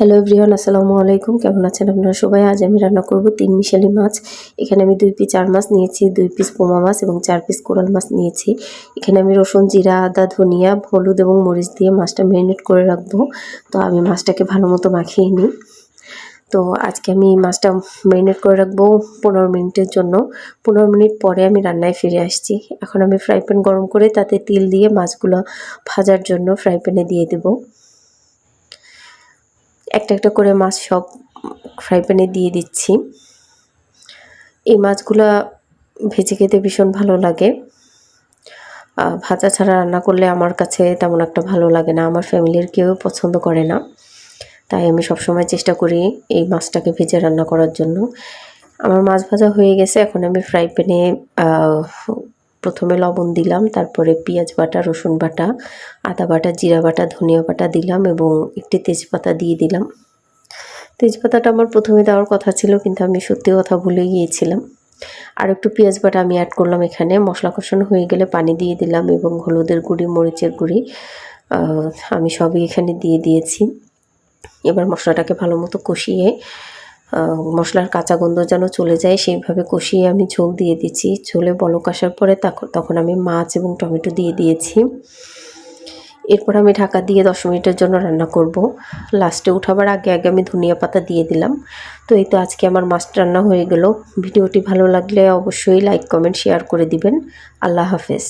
Hello everyone, আসসালামু আলাইকুম। কেমন আছেন আপনারা সবাই? আজ আমি রান্না করব 3 মিশালি মাছ। এখানে আমি 2 পিস চার মাছ নিয়েছি, 2 পিস পোমা মাছ এবং 4 পিস কোরাল মাছ নিয়েছি। এখানে আমি রসুন, জিরা, আদা, ধনিয়া, হলুদ এবং মরিচ দিয়ে মাছটা ম্যারিনেট করে রাখবো। তো আমি মাছটাকে ভালো মতো মাখিয়ে নিই। তো আজকে আমি মাছটা ম্যারিনেট করে রাখবো 15 মিনিটের জন্য। 15 মিনিট পরে আমি রান্নায় ফিরে আসছি। এখন আমি ফ্রাই প্যান গরম করে তাতে তেল দিয়ে মাছগুলো ভাজার জন্য ফ্রাই প্যানে দিয়ে দেবো। একটা একটা করে মাছ সব ফ্রাই প্যানে দিয়ে দিচ্ছি। এই মাছগুলা ভেজে খেতে ভীষণ ভালো লাগে। ভাজা ছাড়া রান্না করলে আমার কাছে তেমন একটা ভালো লাগে না, আমার ফ্যামিলির কেউ পছন্দ করে না। তাই আমি সবসময় চেষ্টা করি এই মাছটাকে ভেজে রান্না করার জন্য। আমার মাছ ভাজা হয়ে গেছে। এখন আমি ফ্রাই প্যানে প্রথমে লবণ দিলাম, তারপরে পেঁয়াজ বাটা, রসুন বাটা, আদা বাটা, জিরা বাটা, ধনিয়া বাটা দিলাম এবং একটি তেজপাতা দিয়ে দিলাম। তেজপাতাটা আমার প্রথমে দেওয়ার কথা ছিল, কিন্তু আমি সত্যি কথা ভুলে গিয়েছিলাম। আর একটু পেঁয়াজ বাটা আমি অ্যাড করলাম এখানে। মশলা কষানো হয়ে গেলে পানি দিয়ে দিলাম এবং হলুদের গুঁড়ি, মরিচের গুঁড়ি আমি সবই এখানে দিয়ে দিয়েছি। এবার মশলাটাকে ভালো মতো কষিয়ে মশলার কাঁচা গন্ধ যেন চলে যায় সেইভাবে কষিয়ে আমি ঝোল দিয়ে দিচ্ছি। ঝোলে বলক আসার পরে তখন আমি মাছ এবং টমেটো দিয়ে দিয়েছি। এরপর আমি ঢাকা দিয়ে 10 মিনিটের জন্য রান্না করব। লাস্টে উঠাবার আগে আমি ধনিয়া পাতা দিয়ে দিলাম। তো এই তো আজকে আমার মাছ রান্না হয়ে গেল। ভিডিওটি ভালো লাগলে অবশ্যই লাইক, কমেন্ট, শেয়ার করে দিবেন। আল্লাহ হাফেজ।